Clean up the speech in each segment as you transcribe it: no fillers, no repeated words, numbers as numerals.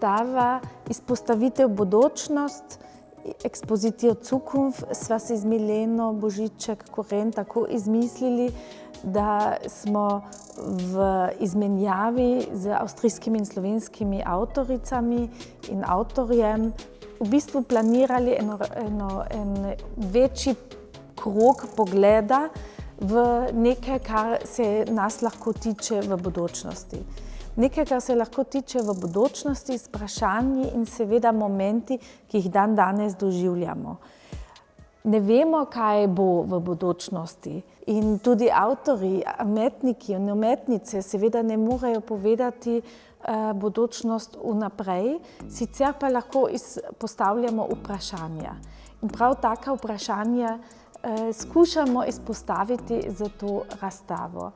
razstava izpostavitev bodočnost, ekspozicijo Zukunft sva si z Mileno Božiček Koren tako izmislili, da smo v izmenjavi z avstrijskimi in slovenskimi avtoricami in avtorjem v bistvu planirali en večji krog pogleda v nekaj, kar se nas lahko tiče v bodočnosti. Nekaj, kar se lahko tiče v bodočnosti s vprašanji in seveda momenti, ki jih danes doživljamo. Ne vemo, kaj bo v bodočnosti in tudi avtorji, umetniki in umetnice seveda ne morejo povedati bodočnost vnaprej, sicer pa lahko postavljamo vprašanja. In prav taka vprašanja skušamo izpostaviti za to razstavo.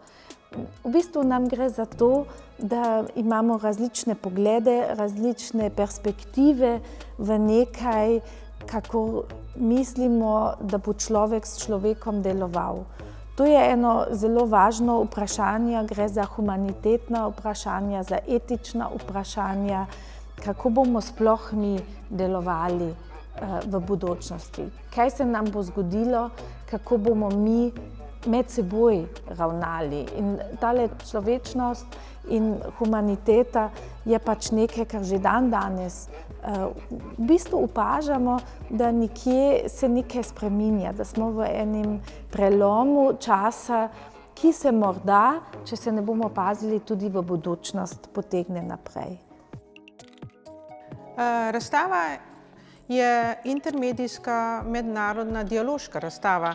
V bistvu nam gre za to, da imamo različne poglede, različne perspektive v nekaj, kako mislimo, da bo človek s človekom deloval. To je eno zelo važno vprašanje, gre za humanitetna vprašanja, za etična vprašanja, kako bomo sploh mi delovali v bodočnosti. Kaj se nam bo zgodilo, kako bomo mi med seboj ravnali. In tale človečnost in humaniteta je pač nekaj, kar že danes v bistvu opažamo, da nekje se nekaj spreminja, da smo v enem prelomu časa, ki se morda, če se ne bomo pazili, tudi v bodočnost potegne naprej. Razstava je intermedijska mednarodna dialoška razstava,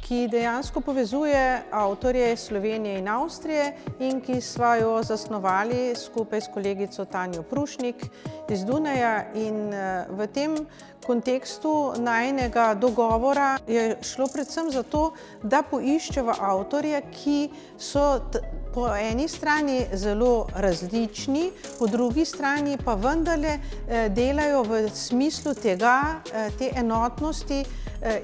ki dejansko povezuje avtorje Slovenije in Avstrije in ki sva jo zasnovali skupaj s kolegico Tanjo Prušnik iz Dunaja. In v tem kontekstu najinega dogovora je šlo predvsem za to, da poiščeva avtorje, ki so po eni strani zelo različni, po drugi strani pa vendarle delajo v smislu tega, te enotnosti,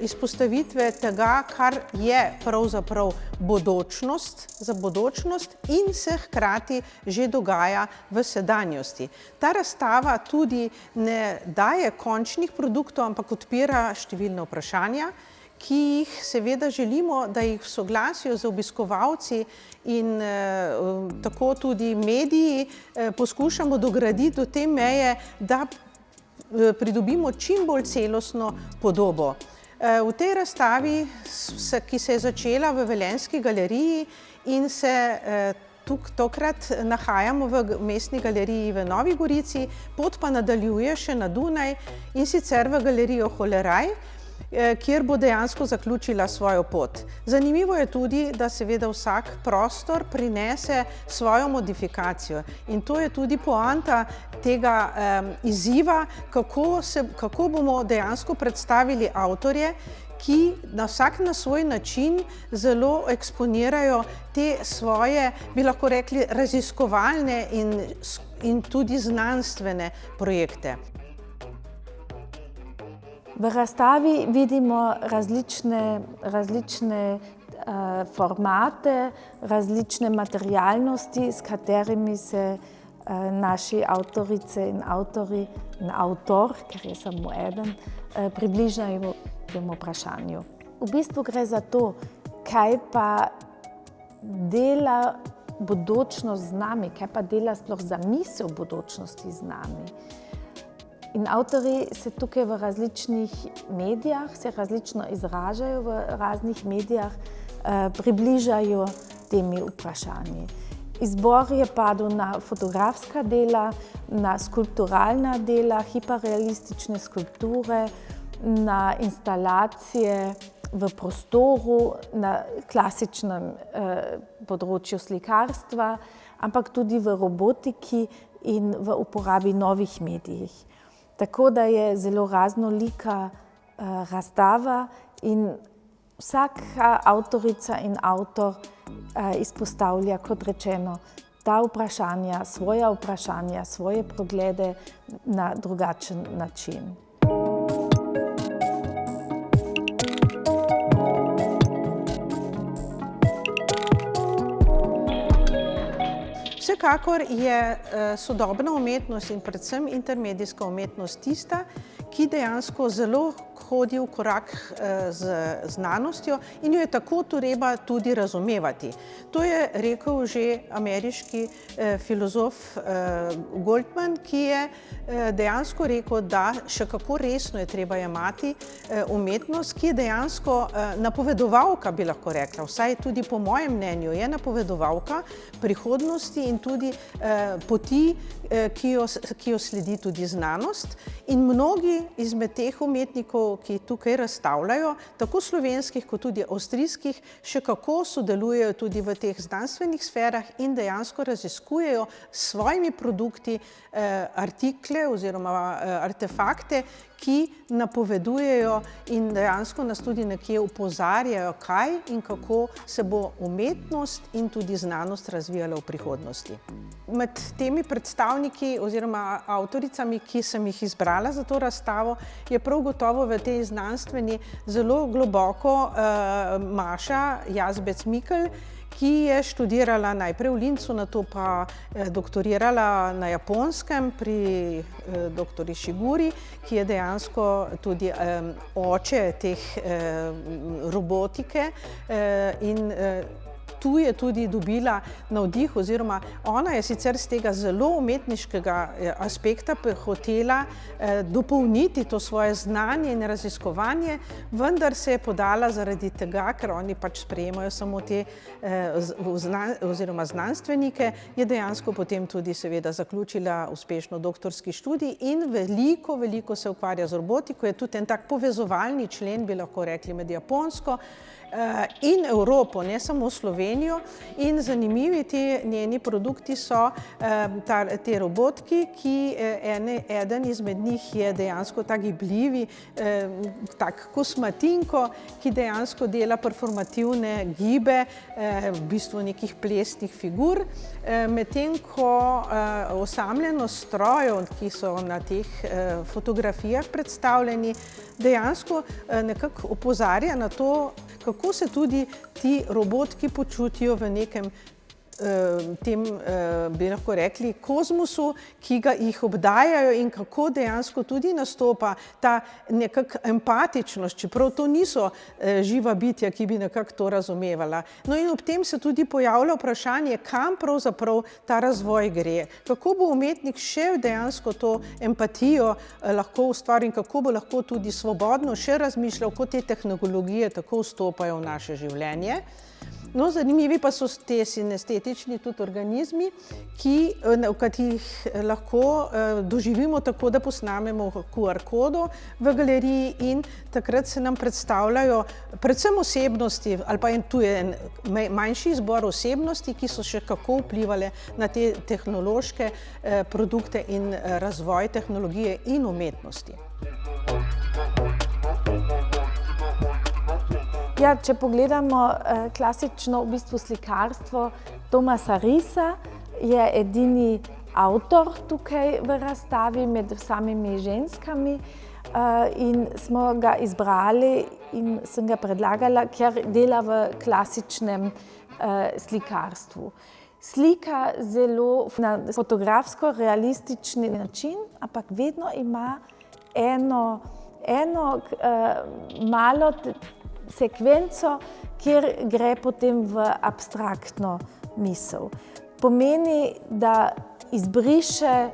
izpostavitve tega, kar je pravzaprav bodočnost za bodočnost in se hkrati že dogaja v sedanjosti. Ta razstava tudi ne daje končnih produktov, ampak odpira številna vprašanja, ki jih seveda želimo, da jih v soglasju z obiskovalci in tako tudi mediji poskušamo dograditi do te meje, da pridobimo čim bolj celostno podobo. V tej razstavi, ki se je začela v Velenjski galeriji in se tokrat nahajamo v Mestni galeriji v Novi Gorici, pot pa nadaljuje še na Dunaj in sicer v galerijo Holeraj, kjer bo dejansko zaključila svojo pot. Zanimivo je tudi, da seveda vsak prostor prinese svojo modifikacijo in to je tudi poanta tega izziva, kako bomo dejansko predstavili avtorje, ki vsak na svoj način zelo eksponirajo te svoje, bi lahko rekli, raziskovalne in tudi znanstvene projekte. V razstavi vidimo različne formate, različne materialnosti, s katerimi se naši avtorice in avtorji in avtor, ker je samo eden, približajo temu vprašanju. V bistvu gre za to, kaj pa dela bodočnost z nami, kaj pa dela sploh zamisel bodočnosti z nami. In avtorji se tukaj v različnih medijah, se različno izražajo v raznih medijah, približajo temi vprašanji. Izbor je padel na fotografska dela, na skulpturalna dela, hiperrealistične skulpture, na instalacije v prostoru, na klasičnem področju slikarstva, ampak tudi v robotiki in v uporabi novih medijih. Tako da je zelo raznolika razstava in vsaka avtorica in avtor izpostavlja, kot rečeno, ta vprašanja, svoje poglede na drugačen način. Vsekakor je sodobna umetnost in predvsem intermedijska umetnost tista, ki dejansko zelo hodi v korak z znanostjo in jo je tako treba tudi razumevati. To je rekel že ameriški filozof Goldman, ki je dejansko rekel, da še kako resno je treba jemati umetnost, ki je dejansko napovedovalka, bi lahko rekla, vsaj tudi po mojem mnenju je napovedovalka prihodnosti in tudi poti, ki jo sledi tudi znanost. In mnogi izmed teh umetnikov, ki tukaj razstavljajo, tako slovenskih kot tudi avstrijskih, še kako sodelujejo tudi v teh znanstvenih sferah in dejansko raziskujejo s svojimi produkti artikle oziroma artefakte, ki napovedujejo in dejansko nas tudi nekje opozarjajo, kaj in kako se bo umetnost in tudi znanost razvijala v prihodnosti. Med temi predstavniki oziroma avtoricami, ki sem jih izbrala za to razstavo, je prav gotovo v tej znanstveni zelo globoko Maša Jazbec-Mikl, ki je študirala najprej v Linzu, nato pa doktorirala na Japonskem pri doktor Ishiguri, ki je dejansko tudi oče teh robotike in tu je tudi dobila navdih oziroma ona je sicer z tega zelo umetniškega aspekta hotela dopolniti to svoje znanje in raziskovanje, vendar se je podala zaradi tega, ker oni pač sprejemajo samo te oziroma znanstvenike, je dejansko potem tudi seveda zaključila uspešno doktorski študij in veliko se ukvarja z robotiko, je tudi en tak povezovalni člen, bi lahko rekli, med Japonsko in Evropo, ne samo Slovenijo. In zanimivi ti njeni produkti so te robotki, ki eden izmed njih je dejansko tak gibljivi, tak kosmatinko, ki dejansko dela performativne gibe, v bistvu nekih plesnih figur, medtem ko osamljenost strojev, ki so na teh fotografijah predstavljeni, dejansko nekako opozarja na to, kako se tudi ti robotki počutijo v nekem tem, bi lahko rekli, kozmosu, ki jih obdajajo in kako dejansko tudi nastopa ta nekak empatičnost, čeprav to niso živa bitja, ki bi nekako to razumevala. No in ob tem se tudi pojavlja vprašanje, kam pravzaprav ta razvoj gre, kako bo umetnik še dejansko to empatijo lahko ustvaril in kako bo lahko tudi svobodno še razmišljal, ko te tehnologije tako vstopajo v naše življenje. No, zanimivi pa so te sinestetični tudi organizmi, v katerih lahko doživimo tako, da posnamemo QR kodo v galeriji in takrat se nam predstavljajo predvsem osebnosti, ali pa tu je en manjši izbor osebnosti, ki so še kako vplivali na te tehnološke produkte in razvoj tehnologije in umetnosti. Ja, če pogledamo klasično v bistvu slikarstvo Tomasa Risa, je edini avtor tukaj v razstavi med samimi ženskami in smo ga izbrali in sem ga predlagala, ker dela v klasičnem slikarstvu. Slika zelo na fotografsko realistični način, ampak vedno ima eno malo sekvenco, kjer gre potem v abstraktno misel. Pomeni, da izbriše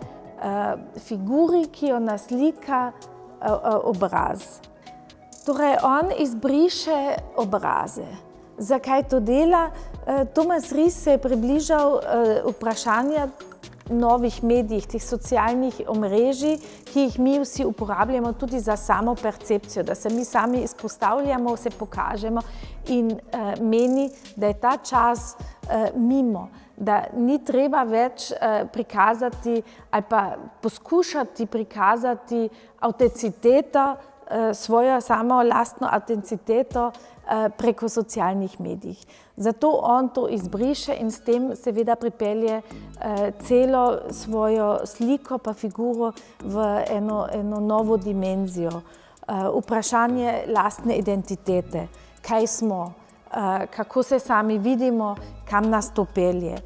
figuri, ki jo naslika, obraz. Torej, on izbriše obraze. Zakaj to dela? Tomas Ris se je približal vprašanja novih medijih, teh socialnih omrežij, ki jih mi vsi uporabljamo tudi za samo percepcijo, da se mi sami izpostavljamo, se pokažemo in meni, da je ta čas mimo, da ni treba več prikazati ali pa poskušati prikazati avtenciteto, svojo samo lastno avtenciteto preko socialnih medij. Zato on to izbriše in s tem seveda pripelje celo svojo sliko pa figuro v eno novo dimenzijo. Vprašanje lastne identitete, kaj smo, kako se sami vidimo, kam nas to pelje.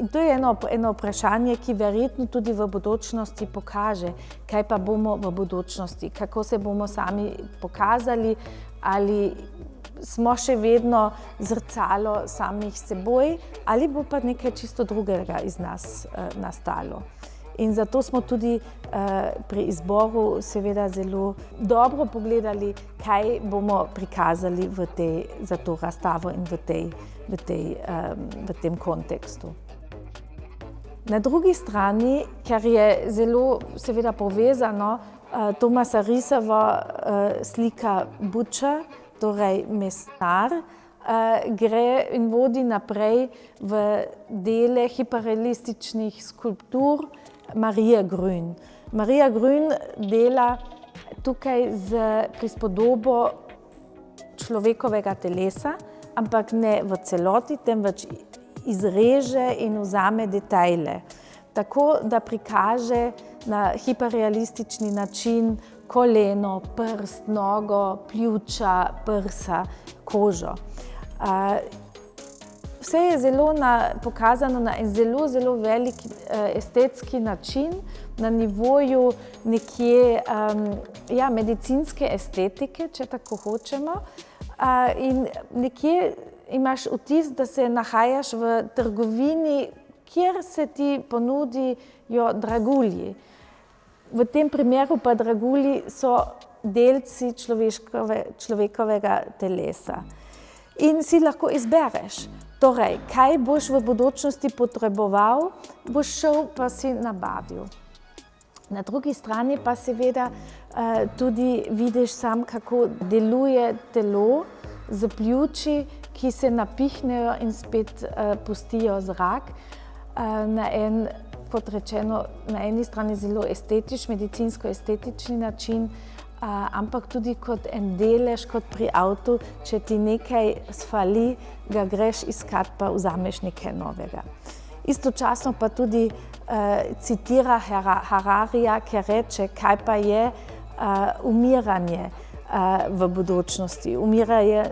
In to je eno vprašanje, ki verjetno tudi v bodočnosti pokaže, kaj pa bomo v bodočnosti, kako se bomo sami pokazali, ali smo še vedno zrcalo samih seboj, ali bo pa nekaj čisto drugega iz nas nastalo. In zato smo tudi pri izboru seveda zelo dobro pogledali, kaj bomo prikazali za to razstavo in v tem kontekstu. Na drugi strani, ker je zelo seveda povezano, Tomasa Risova slika Buča, torej mesnar, gre in vodi naprej v dele hiperrealističnih skulptur Marije Grün. Marija Grün dela tukaj z prispodobo človekovega telesa, ampak ne v celoti, temveč izreže in vzame detajle. Tako, da prikaže na hiperrealistični način koleno, prst, nogo, pljuča, prsa, kožo. Vse je zelo pokazano na en zelo velik estetski način, na nivoju nekje medicinske estetike, če tako hočemo. In nekje imaš vtis, da se nahajaš v trgovini, kjer se ti ponudijo dragulji. V tem primeru pa dragulji so delci človekovega telesa. In si lahko izbereš. Torej, kaj boš v bodočnosti potreboval, boš šel pa si nabavil. Na drugi strani pa seveda tudi vidiš sam, kako deluje telo z pljuči, ki se napihnejo in spet pustijo zrak. Kot rečeno, na eni strani zelo medicinsko-estetični način, ampak tudi kot en delež, kot pri avtu, če ti nekaj sfali, ga greš iskat, pa vzameš nekaj novega. Istočasno pa tudi citira Hararija, ki reče, kaj pa je umiranje v bodočnosti. Umiranje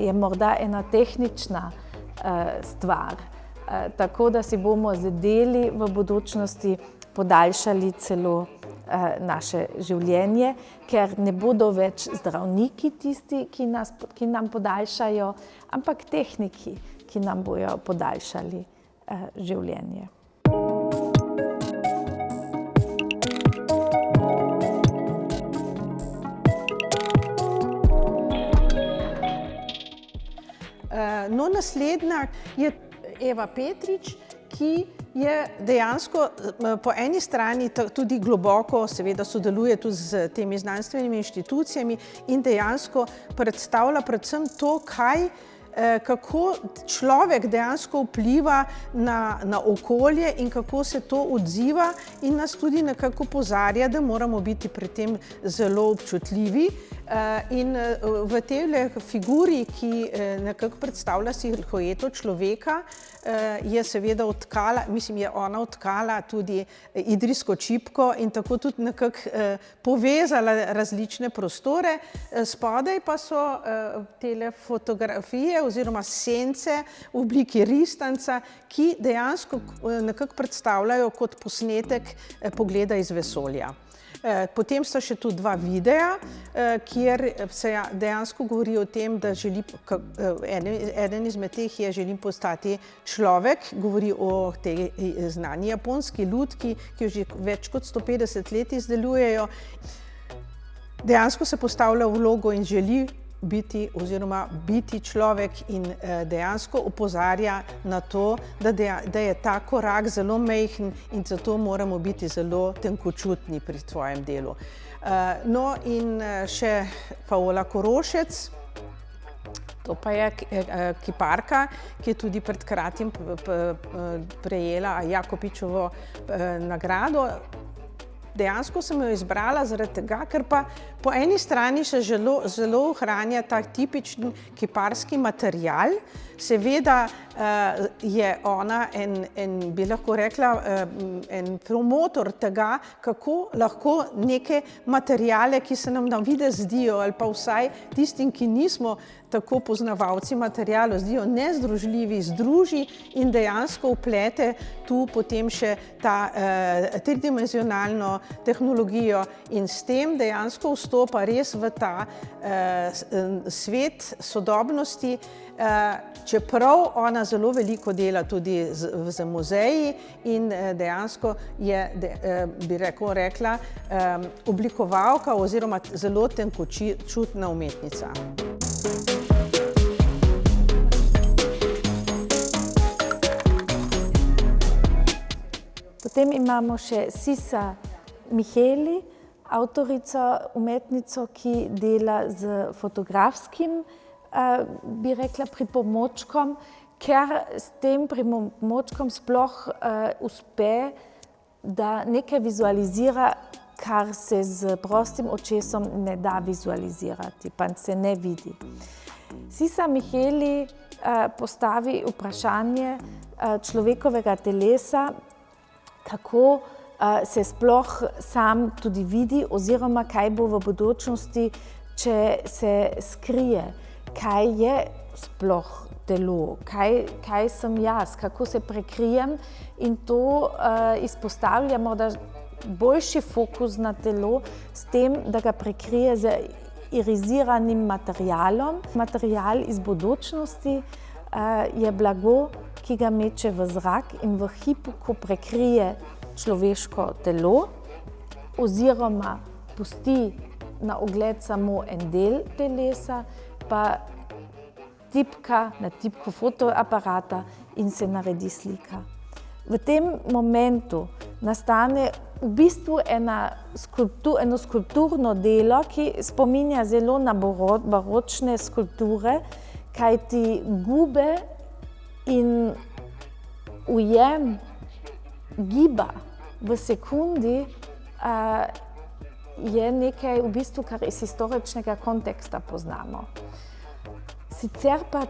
je morda ena tehnična stvar, tako da si bomo z deli v bodočnosti podaljšali celo naše življenje, ker ne bodo več zdravniki tisti, ki nam podaljšajo, ampak tehniki, ki nam bojo podaljšali življenje. Naslednja je Eva Petrič, ki je dejansko po eni strani tudi globoko seveda sodeluje tudi z temi znanstvenimi inštitucijami in dejansko predstavlja predvsem to, kako človek dejansko vpliva na okolje in kako se to odziva in nas tudi nekako opozarja, da moramo biti pri tem zelo občutljivi. In v tej figuri, ki nekako predstavlja silhueto človeka, je seveda ona odtkala tudi idrijsko čipko in tako tudi nekako povezala različne prostore. Spodaj pa so tele fotografije oziroma sence v obliki ristanca, ki dejansko nekako predstavljajo kot posnetek pogleda iz vesolja. Potem sta še tu dva videa, kjer se dejansko govori o tem, da eden izmed teh je želim postati človek, govori o tej znani japonski lutki, ki jo že več kot 150 let izdelujejo. Dejansko se postavlja v vlogo in želi biti človek in dejansko opozarja na to, da je ta korak zelo majhen in zato moramo biti zelo tenkočutni pri svojem delu. No in še Paola Korošec, to pa je kiparka, ki je tudi pred kratkim prejela Jakopičevo nagrado. Dejansko sem jo izbrala zaradi tega, ker pa Po eni strani se zelo ohranja ta tipični kiparski material. Seveda je ona bi lahko rekla, en promotor tega, kako lahko neke materiale, ki se nam na videz zdijo, ali pa vsaj tistim, ki nismo tako poznavalci materialov, zdijo nezdružljivi, združi in dejansko vplete tu potem še ta tridimenzionalno tehnologijo in s tem dejansko vstopa res v ta svet sodobnosti, čeprav ona zelo veliko dela tudi z muzeji in dejansko je, bi rekla, oblikovalka oziroma zelo tenkočutna umetnica. Potem imamo še Sisa Micheli, avtorico, umetnico, ki dela z fotografskim, bi rekla, pripomočkom, ker s tem pripomočkom sploh uspe, da nekaj vizualizira, kar se z prostim očesom ne da vizualizirati, pa se ne vidi. Sisa Micheli postavi vprašanje človekovega telesa, kako se sploh sam tudi vidi oziroma kaj bo v bodočnosti, če se skrije, kaj je sploh telo, kaj sem jaz, kako se prekrijem in to izpostavlja morda boljši fokus na telo s tem, da ga prekrije z iriziranim materialom. Material iz bodočnosti je blago, ki ga meče v zrak in v hipu, ko prekrije človeško telo oziroma pusti na ogled samo en del telesa, pa tipka na tipko fotoaparata in se naredi slika. V tem momentu nastane v bistvu eno skulpturno delo, ki spominja zelo na baročne skulpture, kajti gube in ujem giba v sekundi je nekaj v bistvu, kar iz historičnega konteksta poznamo. Sicer pa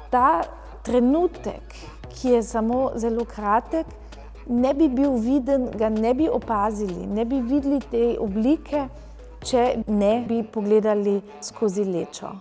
ta trenutek, ki je samo zelo kratek, ne bi bil viden, ga ne bi opazili, ne bi videli te oblike, če ne bi pogledali skozi lečo.